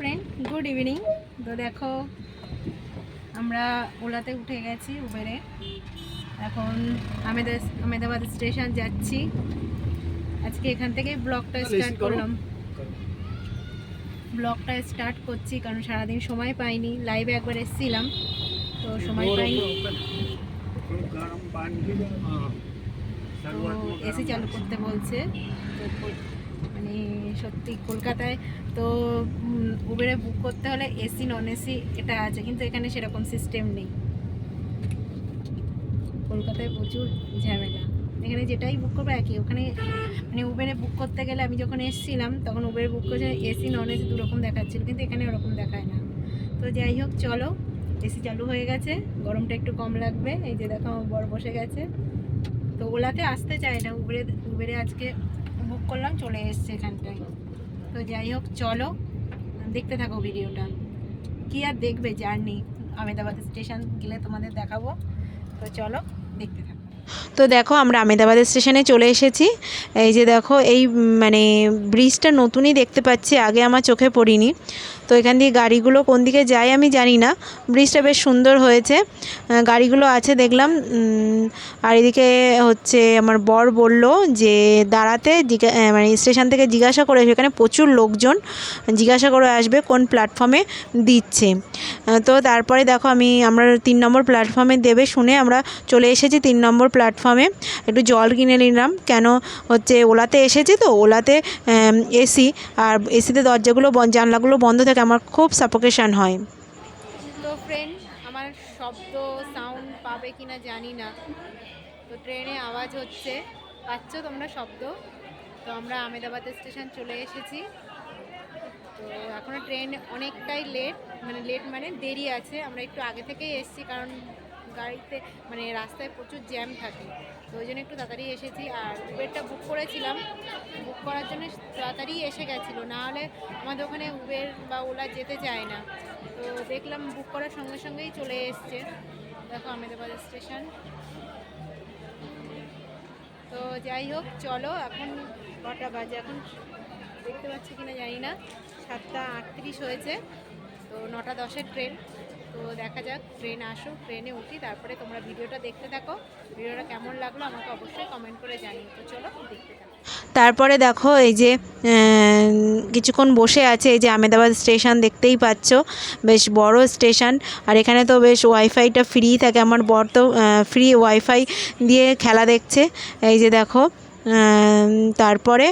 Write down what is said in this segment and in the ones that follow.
Friend, good evening. তো দেখো আমরা ওলাতে উঠে গেছি, উবেরে। এখন আমেদাবাদ স্টেশন যাচ্ছি। আজকে এখান থেকেই ব্লগটা স্টার্ট করছি, কারণ সারাদিন সময় পাইনি। লাইভে একবার এসেছিলাম, তো সময় পাইনি। তো এসি চালু করতে বলছে। মানে সত্যি কলকাতায় তো উবেরে বুক করতে হলে এসি নন এসি এটা আছে, কিন্তু এখানে সেরকম সিস্টেম নেই। কলকাতায় প্রচুর ঝামেলা। এখানে যেটাই বুক করবো একই। ওখানে মানে উবেরে বুক করতে গেলে আমি যখন এসেছিলাম তখন উবেরে বুক করছে এসি নন এসি দুরকম দেখাচ্ছিল, কিন্তু এখানে ওরকম দেখায় না। তো যাই হোক, চলো, এসি চালু হয়ে গেছে, গরমটা একটু কম লাগবে। এই যে দেখো আমার বর বসে গেছে। তো ওলাতে আসতে চায় না, উবেরে আজকে বুক করলাম, চলে এসছে এখানটায়। তো যাই হোক, চলো দেখতে থাকো ভিডিওটা। কি আর দেখবে, জার্নি আমেদাবাদ স্টেশন গেলে তোমাদের দেখাবো। তো চলো দেখতে থাকো। তো দেখো আমরা আমেদাবাদ স্টেশনে চলে এসেছি। এই যে দেখো, এই মানে ব্রিজটা নতুনই দেখতে পাচ্ছি, আগে আমার চোখে পড়িনি। তো এখান দিয়ে গাড়িগুলো কোন দিকে যায় আমি জানি না। ব্রিজটা বেশ সুন্দর হয়েছে, গাড়িগুলো আছে দেখলাম। আর এদিকে হচ্ছে আমার বর বলল যে দাঁড়াতে, মানে স্টেশন থেকে জিজ্ঞাসা করে, সেখানে প্রচুর লোকজন, জিজ্ঞাসা করে আসবে কোন প্ল্যাটফর্মে দিচ্ছে। তো তারপরে দেখো আমরা 3 নম্বর প্ল্যাটফর্মে দেবে শুনে আমরা চলে এসেছি 3 নম্বর প্ল্যাটফর্মে। একটু জল কিনে নিলাম, কেন হচ্ছে ওলাতে এসেছি তো, ওলাতে এসি, আর এসিতে দরজাগুলো জানলাগুলো বন্ধ থাকে, আমার খুব সাফোকেশন হয়। তো ফ্রেন্ড, আমার শব্দ সাউন্ড পাবে কিনা জানি না। তো ট্রেনে আওয়াজ হচ্ছে, পাচ্ছ তোমরা শব্দ? তো আমরা আমেদাবাদ স্টেশন চলে এসেছি। তো এখনও ট্রেন অনেকটাই লেট, মানে দেরি আছে। আমরা একটু আগে থেকেই এসেছি, কারণ গাড়িতে মানে রাস্তায় প্রচুর জ্যাম থাকে, তো ওই জন্য একটু তাড়াতাড়ি এসেছি। আর উবেরটা বুক করেছিলাম, বুক করার জন্য তাড়াতাড়ি এসে গেছিলো, না হলে আমাদের ওখানে উবের বা ওলা যেতে চায় না। তো দেখলাম বুক করার সঙ্গে সঙ্গেই চলে এসছে। দেখো আমেদাবাদ স্টেশন। তো যাই হোক, চলো, এখন কটা বাজে এখন দেখতে পাচ্ছি কিনা জানি না, 7:38 হয়েছে। তো 9:10-এর ট্রেন। তো দেখা যাক, ট্রেন আসুক, ট্রেনে উঠি, তারপরে তোমরা ভিডিওটা দেখতে থাকো। ভিডিওটা কেমন লাগলো আমাকে অবশ্যই কমেন্ট করে জানিও। তো চলো দেখতে থাকো। তারপরে দেখো এই যে কিছুক্ষণ বসে আছে, এই যে আমেদাবাদ স্টেশন দেখতেই পাচ্ছ, বেশ বড় স্টেশন। আর এখানে তো বেশ ওয়াইফাইটা ফ্রি থাকে, আমার বর তো ফ্রি ওয়াইফাই দিয়ে খেলা দেখছে। এই যে দেখো, তারপরে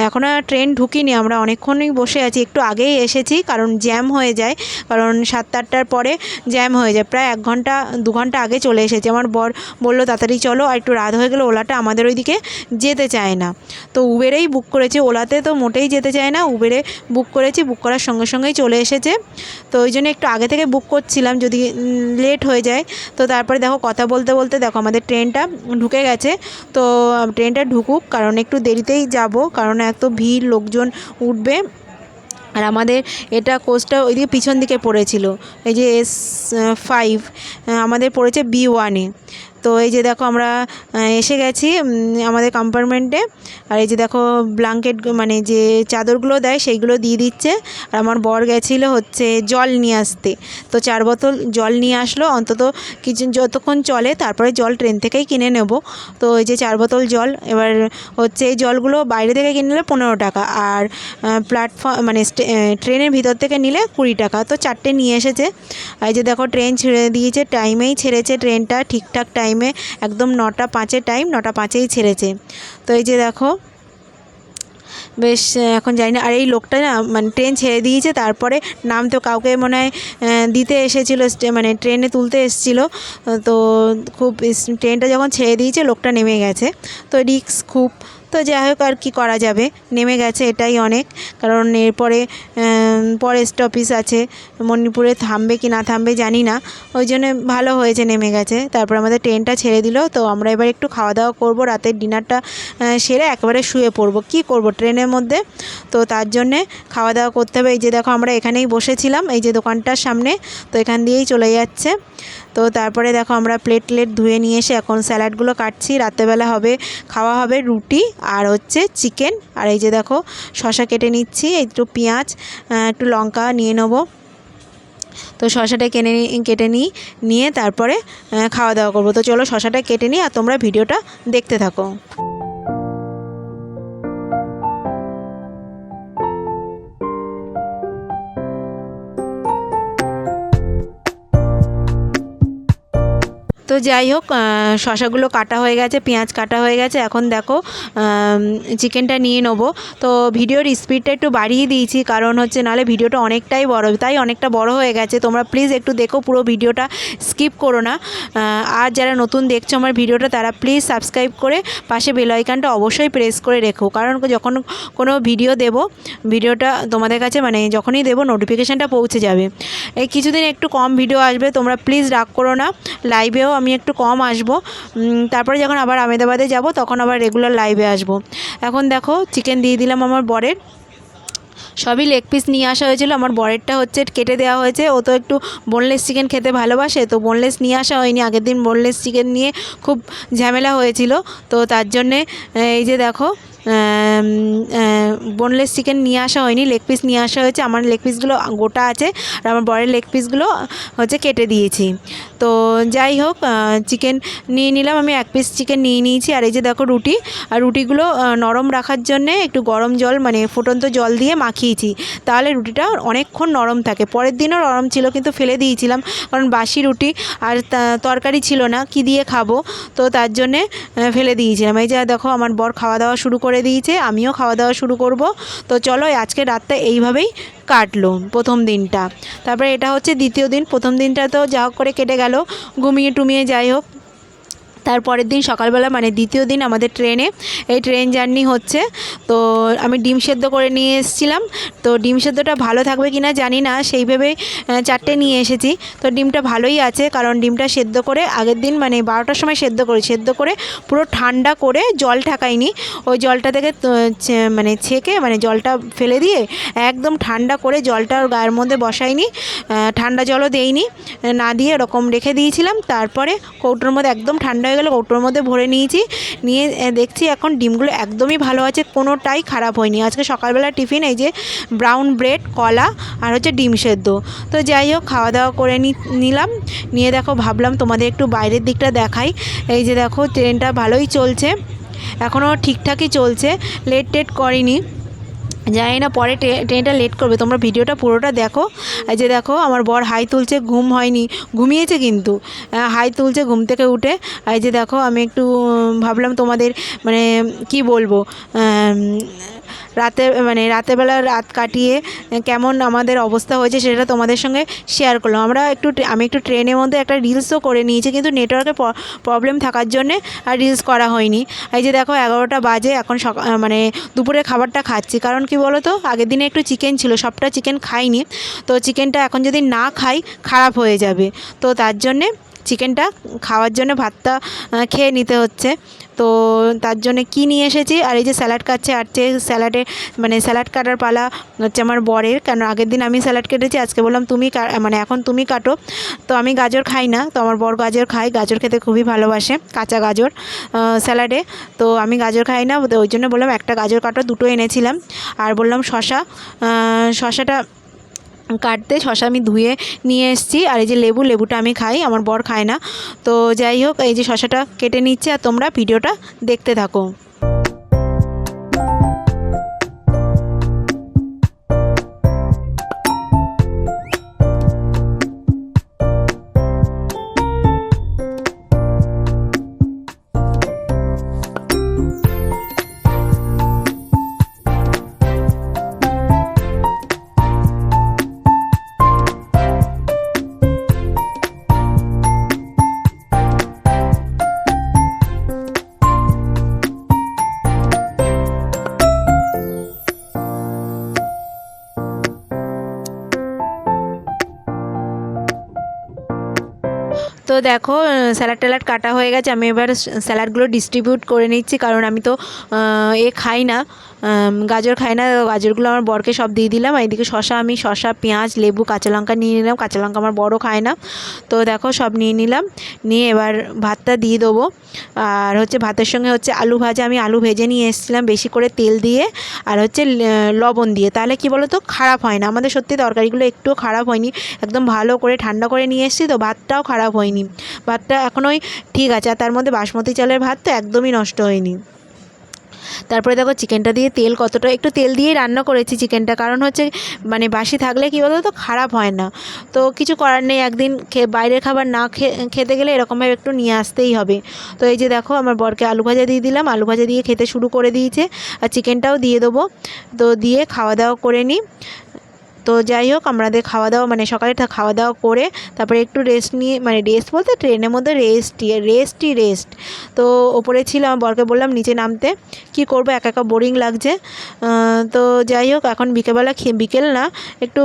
এখনও ট্রেন ঢুকিনি, আমরা অনেকক্ষণই বসে আছি, একটু আগেই এসেছি, কারণ জ্যাম হয়ে যায়, কারণ 7-8টার পরে জ্যাম হয়ে যায়। প্রায় 1-2 ঘন্টা আগে চলে এসেছি। আমার বর বললো তাড়াতাড়ি চলো, আর একটু রাত হয়ে গেলে ওলাটা আমাদের ওইদিকে যেতে চায় না। তো উবেরেই বুক করেছি, ওলাতে তো মোটেই যেতে চায় না, উবেরে বুক করেছি, বুক করার সঙ্গে সঙ্গেই চলে এসেছে। তো ওই জন্য একটু আগে থেকে বুক করছিলাম, যদি লেট হয়ে যায়। তো তারপরে দেখো, কথা বলতে বলতে দেখো আমাদের ট্রেনটা ঢুকে গেছে। তো ট্রেনটা ঢুকুক, কারণ একটু দেরিতেই যাব, কারণ এত ভিড়, লোকজন উঠবে। আর আমাদের এটা কোচটা ওইদিকে পিছন দিকে পড়েছিল, এই যে S5 আমাদের পড়েছে B1-এ। তো এই যে দেখো আমরা এসে গেছি আমাদের কম্পার্টমেন্টে। আর এই যে দেখো ব্ল্যাঙ্কেট, মানে যে চাদরগুলো দেয় সেইগুলো দিয়ে দিচ্ছে। আর আমার বর গেছিলো হচ্ছে জল নিয়ে আসতে, তো 4 বোতল জল নিয়ে আসলো, অন্তত কিছু যতক্ষণ চলে, তারপরে জল ট্রেন থেকেই কিনে নেব। তো এই যে 4 বোতল জল, এবার হচ্ছে এই জলগুলো বাইরে থেকে কিনলে 15 টাকা, আর প্ল্যাটফর্ম মানে ট্রেনের ভিতর থেকে নিলে 20 টাকা। তো 4টে নিয়ে এসেছে। এই যে দেখো ট্রেন ছেড়ে দিয়েছে, টাইমেই ছেড়েছে ট্রেনটা, ঠিকঠাক টাইমে, একদম 9:05-এ টাইম, 9:05-এই ছেড়েছে। তো এই যে দেখো বেশ, এখন জানি না। আর এই লোকটা না, মানে ট্রেন ছেড়ে দিয়েছে, তারপরে নামতে কাউকে মনে হয় দিতে এসেছিলো, মানে ট্রেনে তুলতে এসেছিলো। তো খুব ট্রেনটা যখন ছেড়ে দিয়েছে, লোকটা নেমে গেছে। তো রিস্ক খুব। তো যাই হোক, আর কী করা যাবে, নেমে গেছে, এটাই অনেক। কারণ এরপরে পরে স্টপেজ আছে, মণিপুরে থামবে কি না থামবে জানি না, ওই জন্য ভালো হয়েছে নেমে গেছে। তারপর আমাদের ট্রেনটা ছেড়ে দিল। তো আমরা এবার একটু খাওয়া দাওয়া করবো, রাতের ডিনারটা সেরে একেবারে শুয়ে পড়বো। কী করব ট্রেনের মধ্যে, তো তার জন্যে খাওয়া দাওয়া করতে হবে। এই যে দেখো আমরা এখানেই বসেছিলাম, এই যে দোকানটার সামনে, তো এখান দিয়েই চলে যাচ্ছে। তো তারপরে দেখো আমরা প্লেট ধুয়ে নিয়ে এসে এখন স্যালাডগুলো কাটছি। রাত্রেবেলা খাওয়া হবে রুটি আর হচ্ছে চিকেন। আর এই যে দেখো শসা কেটে নিচ্ছি, একটু পেঁয়াজ, একটু লঙ্কা নিয়ে নেব। তো শশাটা কেটে নিয়ে তারপরে খাওয়া দাওয়া করবো। তো চলো শশাটা কেটে নিই আর তোমরা ভিডিওটা দেখতে থাকো। তো যাই হোক, শশাগুলো কাটা হয়ে গেছে, পেঁয়াজ কাটা হয়ে গেছে। এখন দেখো চিকেনটা নিয়ে নেবো। তো ভিডিওর স্পিডটা একটু বাড়িয়ে দিয়েছি, কারণ হচ্ছে নাহলে ভিডিওটা অনেকটাই বড়, তাই অনেকটা বড় হয়ে গেছে। তোমরা প্লিজ একটু দেখো, পুরো ভিডিওটা স্কিপ করো না। আর যারা নতুন দেখছো আমার ভিডিওটা তারা প্লিজ সাবস্ক্রাইব করে পাশে বেল আইকনটা অবশ্যই প্রেস করে রেখো, কারণ যখন কোনো ভিডিও দেব, ভিডিওটা তোমাদের কাছে মানে যখনই দেবো নোটিফিকেশানটা পৌঁছে যাবে। এই কিছুদিন একটু কম ভিডিও আসবে, তোমরা প্লিজ রাগ করো না। লাইভেও আমি একটু কম আসবো, তারপরে যখন আবার আমেদাবাদে যাব তখন আবার রেগুলার লাইভে আসবো। এখন দেখো চিকেন দিয়ে দিলাম আমার বরের, সবই লেগ পিস নিয়ে আসা হয়েছিল। আমার বরেরটা হচ্ছে কেটে দেওয়া হয়েছে, ও তো একটু বোনলেস চিকেন খেতে ভালোবাসে, তো বোনলেস নিয়ে আসা হয়নি। আগের দিন বোনলেস চিকেন নিয়ে খুব ঝামেলা হয়েছিল, তো তার জন্যে এই যে দেখো বোনলেস চিকেন নিয়ে আসা হয়নি, লেগ পিস নিয়ে আসা হয়েছে। আমার লেগ পিসগুলো গোটা আছে আর আমার বরের লেগ পিসগুলো হচ্ছে কেটে দিয়েছি। তো যাই হোক, চিকেন নিয়ে নিলাম, আমি 1 পিস চিকেন নিয়ে নিয়েছি। আর এই যে দেখো রুটি, আর রুটিগুলো নরম রাখার জন্যে একটু গরম জল মানে ফুটন্ত জল দিয়ে মাখিয়েছি, তাহলে রুটিটা অনেকক্ষণ নরম থাকে। পরের দিনও নরম ছিল কিন্তু ফেলে দিয়েছিলাম, কারণ বাসি রুটি আর তরকারি ছিল না, কি দিয়ে খাবো, তো তার জন্যে ফেলে দিয়েছিলাম। এই যে দেখো আমার বর খাওয়া দাওয়া শুরু করে দিয়েছে, আমিও খাওয়া দাওয়া শুরু করব। তো চলো আজকে রাতটা এইভাবেই কাটলো প্রথম দিনটা। তারপরে এটা হচ্ছে দ্বিতীয় দিন। প্রথম দিনটা তো যা হোক করে কেটে গেল, ঘুমিয়ে টুমিয়ে যাই হোক। তারপরের দিন সকালবেলা মানে দ্বিতীয় দিন আমাদের ট্রেন জার্নি হচ্ছে। তো আমি ডিম সেদ্ধ করে নিয়ে এসেছিলাম, তো ডিম সেদ্ধটা ভালো থাকবে কিনা জানি না, সেই ভেবেই 4টে নিয়ে এসেছি। তো ডিমটা ভালোই আছে, কারণ ডিমটা সেদ্ধ করে আগের দিন মানে 12টার সময় সেদ্ধ করে পুরো ঠান্ডা করে জল ঠাকাইনি, ওই জলটা থেকে মানে ছেঁকে মানে জলটা ফেলে দিয়ে একদম ঠান্ডা করে জলটা ওর গায়ের মধ্যে বসাইনি, ঠান্ডা জলও দেইনি, না দিয়ে এরকম রেখে দিয়েছিলাম। তারপরে কৌটোর মধ্যে একদম ঠান্ডা হয়ে গেলে কৌটোর মধ্যে ভরে নিয়েছি, নিয়ে দেখছি এখন ডিমগুলো একদমই ভালো আছে, কোনোটাই খারাপ হয়নি। আজকে সকালবেলা টিফিন এই যে ব্রাউন ব্রেড, কলা আর হচ্ছে ডিম সেদ্ধ। তো যাই হোক খাওয়া দাওয়া করে নিলাম, নিয়ে দেখো ভাবলাম তোমাদের একটু বাইরের দিকটা দেখাই। এই যে দেখো ট্রেনটা ভালোই চলছে, এখনও ঠিকঠাকই চলছে, লেট করেনি, জানি না পরে ট্রেনটা লেট করবে। তোমরা ভিডিওটা পুরোটা দেখো। এই যে দেখো আমার বর হাই তুলছে, ঘুম হয়নি, ঘুমিয়েছে কিন্তু হাই তুলছে ঘুম থেকে উঠে। এই যে দেখো আমি একটু ভাবলাম তোমাদের মানে কি বলবো, রাতেরবেলা রাত কাটিয়ে কেমন আমাদের অবস্থা হয়েছে সেটা তোমাদের সঙ্গে শেয়ার করলাম। আমি একটু ট্রেনের মধ্যে একটা রিলসও করে নিয়েছি, কিন্তু নেটওয়ার্কের প্রবলেম থাকার জন্যে আর রিলস করা হয়নি। এই যে দেখো 11টা বাজে, এখন মানে দুপুরের খাবারটা খাচ্ছি, কারণ কি বলো তো আগের দিনে একটু চিকেন ছিল, সবটা চিকেন খাইনি, তো চিকেনটা এখন যদি না খাই খারাপ হয়ে যাবে, তো তার জন্যে চিকেনটা খাওয়ার জন্য ভাতটা খেয়ে নিতে হচ্ছে। তো তার জন্য কি নিয়ে এসেছি, আর এই যে স্যালাড কাটছে, স্যালাড কাটার পালা হচ্ছে আমার বরের, কেন আগের দিন আমি স্যালাড কেটেছি, আজকে বললাম এখন তুমি কাটো। তো আমি গাজর খাই না, তো আমার বর গাজর খায়, গাজর খেতে খুবই ভালোবাসে, কাঁচা গাজর স্যালাডে। তো আমি গাজর খাই না, তো ওই জন্য বললাম একটা গাজর কাটো, 2টো এনেছিলাম। আর বললাম শশাটা কাটতে, শশা আমি ধুয়ে নিয়ে এসেছি। আর এই যে লেবুটা আমি খাই, আমার বর খায় না। তো যাই হোক এই যে শশাটা কেটে নিচ্ছে, আর তোমরা ভিডিওটা দেখতে থাকো। তো দেখো স্যালাড ট্যালাড কাটা হয়ে গেছে, আমি এবার স্যালাডগুলো ডিস্ট্রিবিউট করে নিচ্ছি, কারণ আমি তো খাই না, গাজর খাই না। গাজরগুলো আমার বরকে সব দিয়ে দিলাম। এইদিকে শশা, পেঁয়াজ, লেবু, কাঁচা লঙ্কা নিয়ে নিলাম। কাঁচা লঙ্কা আমার বড় খায় না। তো দেখো সব নিয়ে নিলাম, নিয়ে এবার ভাতটা দিয়ে দেবো। আর হচ্ছে ভাতের সঙ্গে হচ্ছে আলু ভাজা, আমি আলু ভেজে নিয়ে এসেছিলাম বেশি করে তেল দিয়ে, আর হচ্ছে লবণ দিয়ে। তাহলে কি বলো তো, খারাপ হয় না। আমাদের সত্যি তরকারিগুলো একটুও খারাপ হয়নি, একদম ভালো করে ঠান্ডা করে নিয়ে এসেছি, তো ভাতটাও খারাপ হয়নি। ভাতটা এখনোই ঠিক আছে, আর তার মধ্যে বাসমতি চালের ভাত তো একদমই নষ্ট হয়নি। তারপরে দেখো চিকেনটা দিয়ে একটু তেল দিয়েই রান্না করেছি চিকেনটা, কারণ হচ্ছে মানে বাসি থাকলে কী বলো তো, খারাপ হয় না। তো কিছু করার নেই, একদিন বাইরের খাবার না খেতে গেলে এরকমভাবে একটু নিয়ে আসতেই হবে। তো এই যে দেখো আমার বরকে আলু ভাজা দিয়ে দিলাম, আলু ভাজা দিয়ে খেতে শুরু করে দিয়েছে, আর চিকেনটাও দিয়ে দেবো। তো দিয়ে খাওয়া দাওয়া করে নিই। তো যাই হোক, আমাদের খাওয়া দাওয়া মানে সকালে খাওয়া দাওয়া করে তারপরে একটু রেস্ট নিয়ে, মানে রেস্ট বলতে ট্রেনের মধ্যে রেস্ট। তো ওপরে ছিল, আমার বরকে বললাম নিচে নামতে, কি করব, একা একা বোরিং লাগছে। তো যাই হোক, এখন বিকেল না, একটু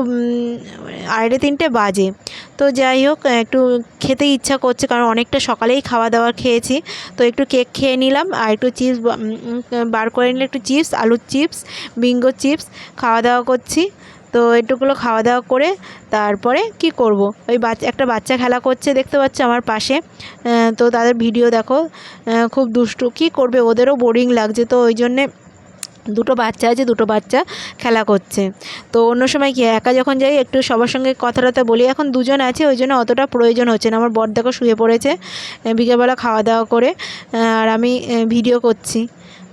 2:30 বাজে। তো যাই হোক, একটু খেতে ইচ্ছা করছে, কারণ অনেকটা সকালেই খাওয়া দাওয়া খেয়েছি। তো একটু কেক খেয়ে নিলাম, আর একটু চিপস বার করে নিলে, একটু চিপস, আলুর চিপস, বিঙ্গো চিপস খাওয়া দাওয়া করছি। তো এটুকুলো খাওয়া দাওয়া করে তারপরে কি করব, ওই একটা বাচ্চা খেলা করছে দেখতে পাচ্ছ আমার পাশে। তো তাদের ভিডিও দেখো, খুব দুষ্টু, কি করবে, ওদেরও বোরিং লাগছে, তো ওই জন্যে দুটো বাচ্চা আছে, দুটো বাচ্চা খেলা করছে। তো অন্য সময় কি একা যখন যাই একটু সবার সঙ্গে কথা বলি, এখন দুজন আছে ওই জন্য অতটা প্রয়োজন হচ্ছে না। আমার বর দেখো শুয়ে পড়েছে বিকেলবেলা খাওয়া দাওয়া করে, আর আমি ভিডিও করছি।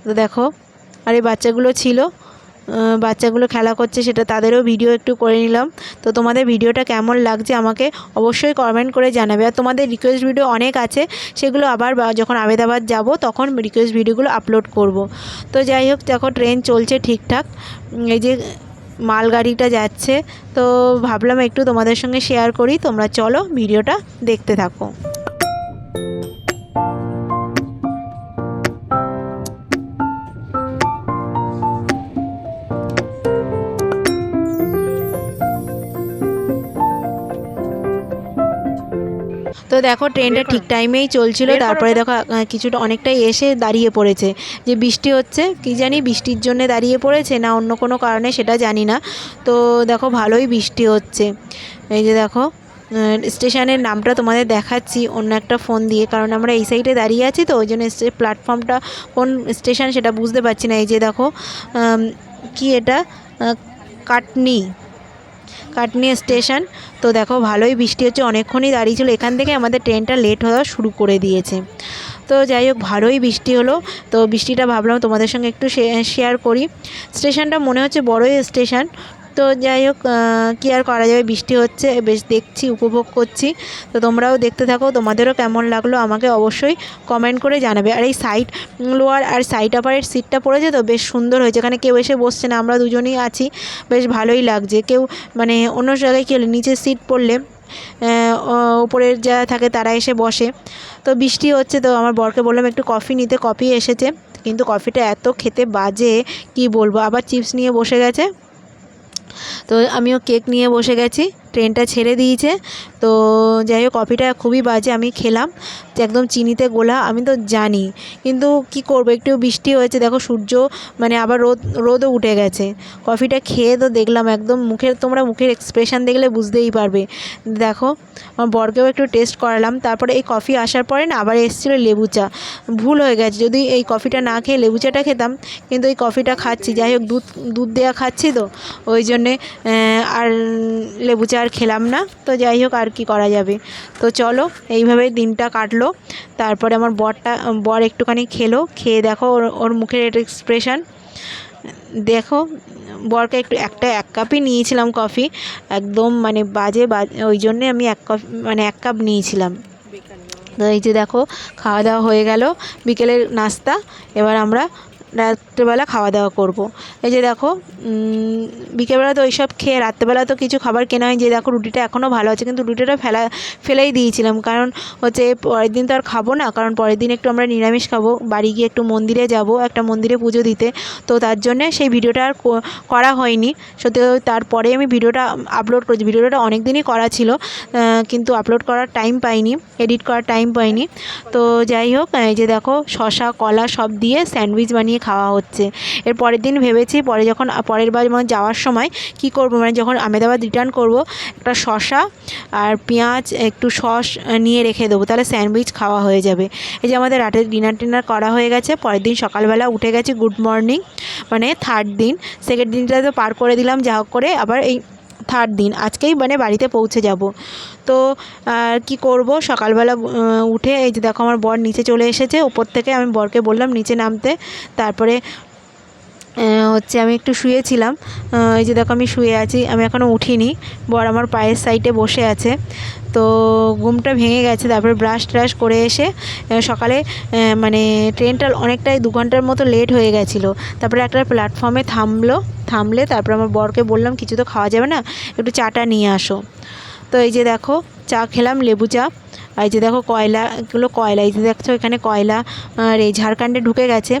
তো দেখো, আর এই বাচ্চাগুলো ছিল, বাচ্চাগুলো খেলা করছে, সেটা তাদেরও ভিডিও একটু করে নিলাম। তো তোমাদের ভিডিওটা কেমন লাগছে আমাকে অবশ্যই কমেন্ট করে জানাবে। আর তোমাদের রিকোয়েস্ট ভিডিও অনেক আছে, সেগুলো আবার যখন আমেদাবাদ যাব তখন রিকোয়েস্ট ভিডিওগুলো আপলোড করব। তো যাই হোক, দেখো ট্রেন চলছে ঠিকঠাক, এই যে মালগাড়িটা যাচ্ছে, তো ভাবলাম একটু তোমাদের সঙ্গে শেয়ার করি। তোমরা চলো ভিডিওটা দেখতে থাকো। তো দেখো ট্রেনটা ঠিক টাইমেই চলছিল। তারপরে দেখো কিছুটা অনেকটাই এসে দাঁড়িয়ে পড়েছে, যে বৃষ্টি হচ্ছে, কি জানি বৃষ্টির জন্য দাঁড়িয়ে পড়েছে না অন্য কোনো কারণে, সেটা জানি না। তো দেখো ভালোই বৃষ্টি হচ্ছে। এই যে দেখো স্টেশনের নামটা তোমাদের দেখাচ্ছি অন্য একটা ফোন দিয়ে, কারণ আমরা এই সাইডে দাঁড়িয়ে আছি, তো ওই জন্য প্ল্যাটফর্মটা কোন স্টেশন সেটা বুঝতে পারছি না। এই যে দেখো কি এটা, কাটনি স্টেশন। তো দেখো ভালোই বৃষ্টি হচ্ছে, অনেকক্ষণই দাঁড়িয়ে ছিল, এখান থেকে আমাদের ট্রেনটা লেট হওয়া শুরু করে দিয়েছে। তো যাই হোক, ভালোই বৃষ্টি হলো। তো বৃষ্টিটা ভাবলাম তোমাদের সঙ্গে একটু শেয়ার করি। স্টেশনটা মনে হচ্ছে বড়ই স্টেশন। তো যাই হোক, কী আর করা যাবে, বৃষ্টি হচ্ছে, বেশ দেখছি, উপভোগ করছি। তো তোমরাও দেখতে থাকো, তোমাদেরও কেমন লাগলো আমাকে অবশ্যই কমেন্ট করে জানাবে। আর এই সাইড লোয়ার আর সাইড আপারের সিটটা পড়েছে, তো বেশ সুন্দর হয়েছে, এখানে কেউ এসে বসছে না, আমরা দুজনেই আছি, বেশ ভালোই লাগছে। কেউ মানে অন্য জায়গায় কি হলে নিচের সিট পড়লে উপরের যারা থাকে তারা এসে বসে। তো বৃষ্টি হচ্ছে, তো আমার বরকে বললাম একটু কফি নিতে, কফি এসেছে, কিন্তু কফিটা এত খেতে বাজে কি বলবো। আবার চিপস নিয়ে বসে গেছে, তো আমিও কেক নিয়ে বসে গেছি, ট্রেনটা ছেড়ে দিয়েছে। তো যাই হোক, কফিটা খুবই বাজে, আমি খেলাম একদম চিনিতে গোলা, আমি তো জানি, কিন্তু কি করব, একটু বৃষ্টি হয়েছে, দেখো সূর্য মানে আবার রোদও উঠে গেছে। কফিটা খেয়ে তো দেখলাম একদম তোমরা মুখের এক্সপ্রেশন দেখলে বুঝতেই পারবে। দেখো আমার বরকেও একটু টেস্ট করালাম। তারপরে এই কফি আসার পরে না আবার এসেছিলো লেবু চা, ভুল হয়ে গেছে, যদি এই কফিটা না খেয়ে লেবু চাটা খেতাম, কিন্তু এই কফিটা খাচ্ছি, যাই হোক দুধ দেওয়া খাচ্ছি, তো ওই জন্যে আর লেবু চা আর খেলাম না। তো যাই হোক, আর কি করা যাবে। তো চলো, এইভাবে দিনটা কাটলো। তারপরে আমার বর একটুখানি খেয়ে দেখো ওর মুখের এক্সপ্রেশন দেখো। বরকে এক কাপই নিয়েছিলাম কফি, একদম মানে বাজে, ওই জন্যে আমি এক কাপ নিয়েছিলাম। তো এই যে দেখো খাওয়া দাওয়া হয়ে গেল, বিকেলের নাস্তা। এবার আমরা রাত্রেবেলা খাওয়া দাওয়া করব। এই যে দেখো বিকেলবেলা তো ওইসব খেয়ে রাত্রেবেলা তো কিছু খাবার কেনা হয়। যে দেখো রুটিটা এখনও ভালো আছে, কিন্তু রুটিটা ফেলেই দিয়েছিলাম, কারণ হচ্ছে পরের দিন তো আর খাবো না, কারণ পরের দিন একটু আমরা নিরামিষ খাবো, বাড়ি গিয়ে একটু মন্দিরে যাব, একটা মন্দিরে পুজো দিতে। তো তার জন্যে সেই ভিডিওটা আর করা হয়নি। সত্যি তারপরে আমি ভিডিওটা আপলোড করেছি। ভিডিওটা অনেক দিনই করা ছিল, কিন্তু আপলোড করার টাইম পাইনি, এডিট করার টাইম পাইনি। তো যাই হোক, এই যে দেখো শসা কলা সব দিয়ে স্যান্ডউইচ বানিয়ে খাওয়া হচ্ছে। এর পরের দিন ভেবেছি পরের বার মানে যাওয়ার সময় কি করব, মানে যখন আহমেদাবাদ রিটার্ন করব, একটা শসা আর পেঁয়াজ একটু সস নিয়ে রেখে দেবো, তাহলে স্যান্ডউইচ খাওয়া হয়ে যাবে। এই যে আমাদের রাতের ডিনার করা হয়ে গেছে। পরের দিন সকালবেলা উঠে গেছি, গুড মর্নিং, মানে থার্ড দিন। সেকেন্ড দিনটা তো পার করে দিলাম যা হোক করে, আবার এই থার্ড দিন আজকেই মানে বাড়িতে পৌঁছে যাব। তো কি করব, সকালবেলা উঠে এই যে দেখো আমার বর নিচে চলে এসেছে উপর থেকে। আমি বরকে বললাম নিচে নামতে। তারপরে হচ্ছে আমি একটু শুয়েছিলাম, এই যে দেখো আমি শুয়ে আছি, আমি এখনও উঠিনি। বর আমার পায়ের সাইডে বসে আছে। তো ঘুমটা ভেঙে গেছে। তারপরে ব্রাশ ট্রাশ করে এসে সকালে মানে ট্রেনটা অনেকটাই 2 ঘন্টার মতো লেট হয়ে গেছিলো। তারপরে একটা প্ল্যাটফর্মে থামলে তারপরে আমার বরকে বললাম কিছু তো খাওয়া যাবে না, একটু চাটা নিয়ে আসো। তো এই যে দেখো চা খেলাম, লেবু চা। আর এই যে দেখো এগুলো কয়লা, এই যে দেখছো এখানে কয়লা আর এই ঝাড়খণ্ডে ঢুকে গেছে,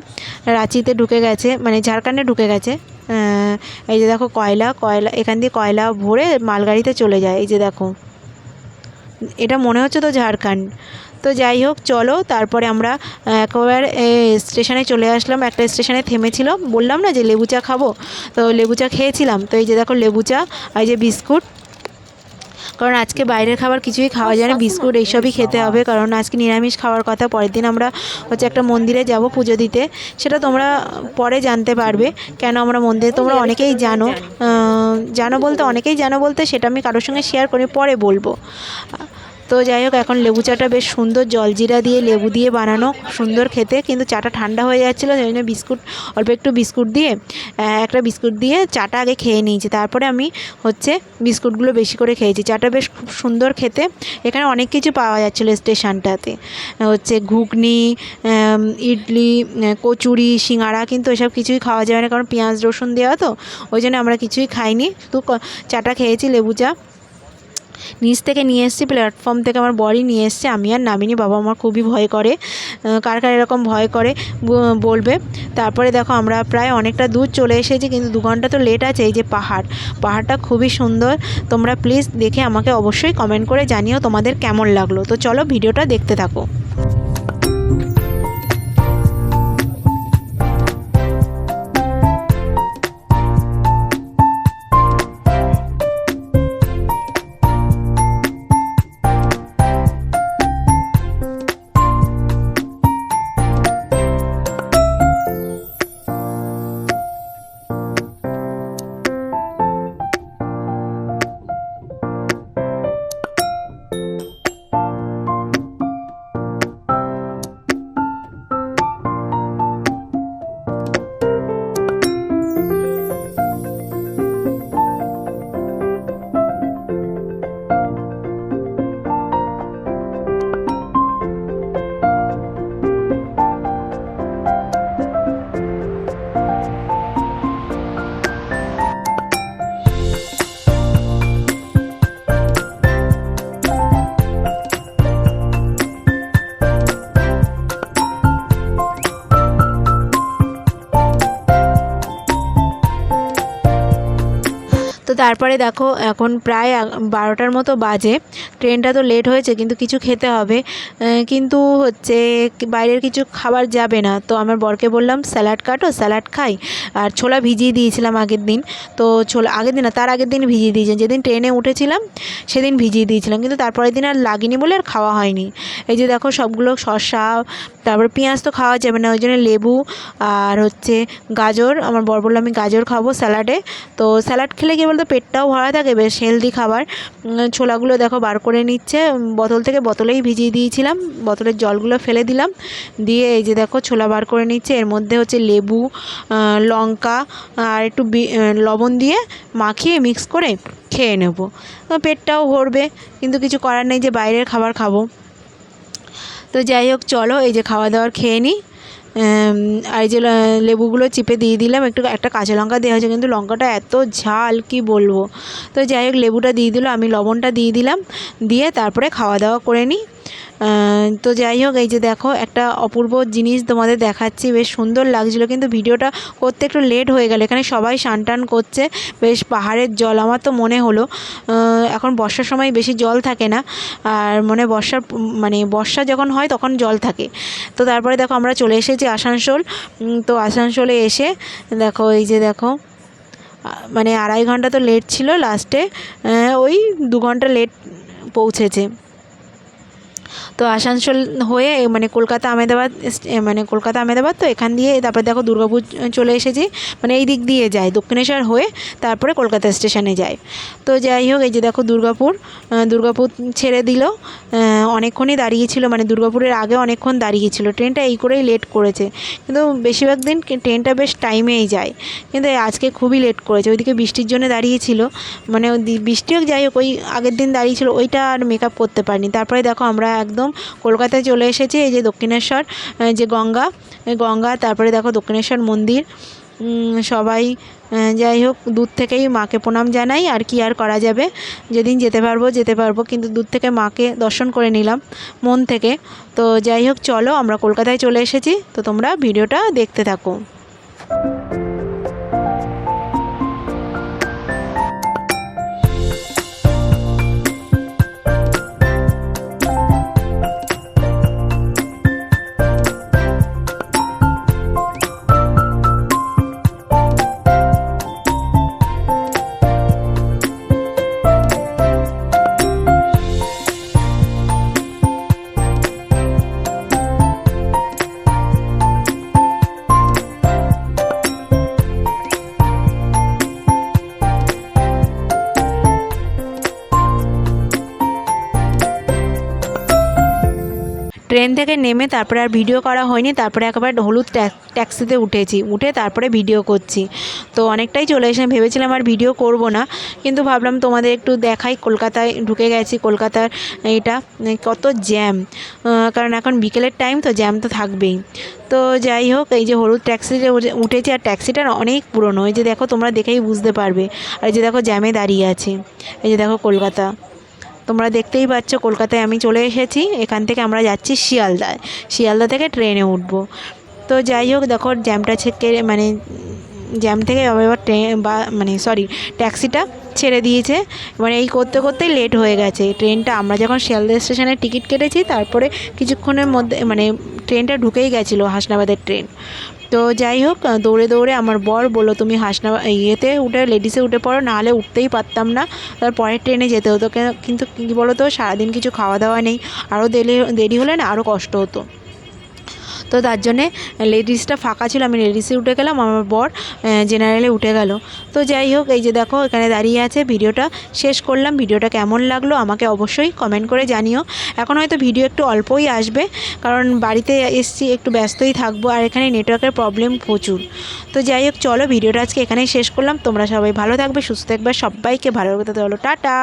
রাঁচিতে ঢুকে গেছে, মানে ঝাড়খণ্ডে ঢুকে গেছে। এই যে দেখো কয়লা এখান দিয়ে কয়লা ভরে মালগাড়িতে চলে যায়। এই যে দেখো এটা মনে হচ্ছে তো ঝাড়খণ্ড। তো যাই হোক চলো, তারপরে আমরা একবার স্টেশনে চলে আসলাম। একটা স্টেশনে থেমেছিল, বললাম না যে লেবু চা খাবো, তো লেবু চা খেয়েছিলাম। তো এই যে দেখো লেবু চা আর এই যে বিস্কুট, কারণ আজকে বাইরের খাবার কিছুই খাওয়া যায় না, বিস্কুট এইসবই খেতে হবে, কারণ আজকে নিরামিষ খাওয়ার কথা। পরের দিন আমরা হচ্ছে একটা মন্দিরে যাব পুজো দিতে, সেটা তোমরা পরে জানতে পারবে কেন আমরা মন্দিরে, তোমরা অনেকেই জানো বলতে সেটা আমি কারোর সঙ্গে শেয়ার করি, পরে বলবো। তো যাই হোক, এখন লেবু চাটা বেশ সুন্দর জলজিরা দিয়ে লেবু দিয়ে বানানো, সুন্দর খেতে, কিন্তু চাটা ঠান্ডা হয়ে যাচ্ছিলো, সেই জন্য অল্প একটু বিস্কুট দিয়ে চাটা আগে খেয়ে নিয়েছি। তারপরে আমি হচ্ছে বিস্কুটগুলো বেশি করে খেয়েছি। চাটা বেশ খুব সুন্দর খেতে। এখানে অনেক কিছু পাওয়া যাচ্ছিলো স্টেশনটাতে, হচ্ছে ঘুগনি, ইডলি, কচুরি, সিঙাড়া, কিন্তু এসব কিছুই খাওয়া যাবে না, কারণ পেঁয়াজ রসুন দেওয়া তো, ওই জন্য আমরা কিছুই খাইনি, শুধু চাটা খেয়েছি, লেবু চা। নিচ থেকে নিয়ে এসেছি, প্ল্যাটফর্ম থেকে আমার বরই নিয়ে এসছে, আমি আর নামিনি। বাবা আমার খুবই ভয় করে, কার এরকম ভয় করে বলবে। তারপরে দেখো আমরা প্রায় অনেকটা দূর চলে এসেছি, কিন্তু 2 ঘন্টা তো লেট আছে। এই যে পাহাড়টা খুবই সুন্দর, তোমরা প্লিজ দেখে আমাকে অবশ্যই কমেন্ট করে জানিও তোমাদের কেমন লাগলো। তো চলো ভিডিওটা দেখতে থাকো। তো তারপরে দেখো এখন প্রায় 12টার মতো বাজে, ট্রেনটা তো লেট হয়েছে, কিন্তু কিছু খেতে হবে, কিন্তু হচ্ছে বাইরের কিছু খাবার যাবে না। তো আমার বরকে বললাম স্যালাড কাটো, স্যালাড খাই। আর ছোলা ভিজিয়ে দিয়েছিলাম আগের দিন, তো তার আগের দিন ভিজিয়ে দিয়েছিলাম, যেদিন ট্রেনে উঠেছিলাম সেদিন ভিজিয়ে দিয়েছিলাম, কিন্তু তারপরের দিন আর লাগেনি বলে আর খাওয়া হয়নি। এই যে দেখো সবগুলো শসা, তারপর পেঁয়াজ তো খাওয়া যাবে না, ওই জন্য লেবু আর হচ্ছে গাজর, আমার বর বললো আমি গাজর খাবো স্যালাডে। তো স্যালাড খেলে কি বলতো পেটটাও ভরা থাকে, বেশ হেলদি খাবার। ছোলাগুলো দেখো বার করে নিচ্ছে বোতলেই ভিজিয়ে দিয়েছিলাম, বোতলের জলগুলো ফেলে দিলাম, দিয়ে এই যে দেখো ছোলা বার করে নিচ্ছে। এর মধ্যে হচ্ছে লেবু, লঙ্কা আর একটু লবণ দিয়ে মাখিয়ে মিক্স করে খেয়ে নেব, পেটটাও ভরবে, কিন্তু কিছু করার নেই যে বাইরের খাবার খাবো। তো যাই হোক চলো, এই যে খাওয়া দাওয়ার খেয়ে নিই। আর এই যে লেবুগুলো চিপে দিয়ে দিলাম, একটা কাঁচা লঙ্কা দেওয়া হয়েছে, কিন্তু লঙ্কাটা এত ঝাল কি বলবো। তো যাই হোক লেবুটা দিয়ে দিল, আমি লবণটা দিয়ে দিলাম, দিয়ে তারপরে খাওয়া দাওয়া করে নিই। তো যাই হোক এই যে দেখো একটা অপূর্ব জিনিস তোমাদের দেখাচ্ছি, বেশ সুন্দর লাগছিলো, কিন্তু ভিডিওটা করতে একটু লেট হয়ে গেল। এখানে সবাই স্নান টান করছে, বেশ পাহাড়ের জল। আমার তো মনে হলো এখন বর্ষার সময় বেশি জল থাকে না, আর বর্ষা যখন হয় তখন জল থাকে। তো তারপরে দেখো আমরা চলে এসেছি আসানসোল। তো আসানসোলে এসে দেখো এই যে দেখো 2.5 ঘন্টা তো লেট ছিল, লাস্টে ওই 2 ঘন্টা লেট পৌঁছেছে। তো আসানসোল হয়ে কলকাতা আমেদাবাদ তো এখান দিয়ে তারপরে দেখো দুর্গাপুর চলে এসেছি, এই দিক দিয়ে যায়, দক্ষিণেশ্বর হয়ে তারপরে কলকাতা স্টেশনে যায়। তো যাই হোক এই যে দেখো দুর্গাপুর ছেড়ে দিল। অনেকক্ষণই দাঁড়িয়েছিল, দুর্গাপুরের আগে অনেকক্ষণ দাঁড়িয়েছিল। ট্রেনটা এই করেই লেট করেছে, কিন্তু বেশিরভাগ দিন ট্রেনটা বেশ টাইমেই যায়, কিন্তু আজকে খুবই লেট করেছে। ওইদিকে বৃষ্টির জন্য দাঁড়িয়েছিল, বৃষ্টিও যাই হোক ওই আগের দিন দাঁড়িয়েছিল, ওইটা আর মেকআপ করতে পারিনি। তারপরে দেখো আমরা একদম কলকাতায় চলে এসেছি। এই যে দক্ষিণেশ্বর, যে গঙ্গা, তারপরে দেখো দক্ষিণেশ্বর মন্দির। সবাই যাই হোক দূর থেকেই মাকে প্রণাম জানাই, আর কি আর করা যাবে, যেদিন যেতে পারবো, কিন্তু দূর থেকে মাকে দর্শন করে নিলাম মন থেকে। তো যাই হোক চলো আমরা কলকাতায় চলে এসেছি, তো তোমরা ভিডিওটা দেখতে থাকো। ট্রেন থেকে নেমে তারপরে আর ভিডিও করা হয়নি, তারপরে একবার হলুদ ট্যাক্সিতে উঠে তারপরে ভিডিও করছি। তো অনেকটাই চলে এসে ভেবেছিলাম আর ভিডিও করব না, কিন্তু ভাবলাম তোমাদের একটু দেখাই। কলকাতায় ঢুকে গেছি, কলকাতার এটা কত জ্যাম, কারণ এখন বিকেলের টাইম তো জ্যাম তো থাকবেই। তো যাই হোক এই যে হলুদ ট্যাক্সিতে উঠেছি, আর ট্যাক্সিটা অনেক পুরনো, এই যে দেখো তোমরা দেখেই বুঝতে পারবে। আর এই যে দেখো জ্যামে দাঁড়িয়ে আছে, এই যে দেখো কলকাতা, তোমরা দেখতেই পাচ্ছ কলকাতায় আমি চলে এসেছি। এখান থেকে আমরা যাচ্ছি শিয়ালদা থেকে ট্রেনে উঠবো। তো যাই হোক দেখো জ্যামটা জ্যাম থেকে এবার ট্যাক্সিটা ছেড়ে দিয়েছে, এই করতে করতেই লেট হয়ে গেছে ট্রেনটা। আমরা যখন শিয়ালদা স্টেশনে টিকিট কেটেছি তারপরে কিছুক্ষণের মধ্যে ট্রেনটা ঢুকেই গেছিলো, হাসনাবাদের ট্রেন। তো যাই হোক দৌড়ে আমার বর বললো তুমি লেডিসে উঠে পড়ো, নাহলে উঠতেই পারতাম না, তার পরের ট্রেনে যেতে হতো। কিন্তু কী বলো তো, সারাদিন কিছু খাওয়া দাওয়া নেই, আরও দেরি হলে না আরও কষ্ট হতো। তো তার জন্যে লেডিসটা ফাঁকা ছিল, আমি লেডিসে উঠে গেলাম, আমার বর জেনারেলে উঠে গেল। তো যাই হোক এই যে দেখো এখানে দাঁড়িয়ে আছে। ভিডিওটা শেষ করলাম। ভিডিওটা কেমন লাগলো আমাকে অবশ্যই কমেন্ট করে জানিও। এখন হয়তো ভিডিও একটু অল্পই আসবে, কারণ বাড়িতে এসছি, একটু ব্যস্তই থাকবো, আর এখানে নেটওয়ার্কের প্রবলেম প্রচুর। তো যাই হোক চলো ভিডিওটা আজকে এখানেই শেষ করলাম। তোমরা সবাই ভালো থাকবে, সুস্থ থাকবে, সবাইকে ভালো থাকতে হলো, টাটা।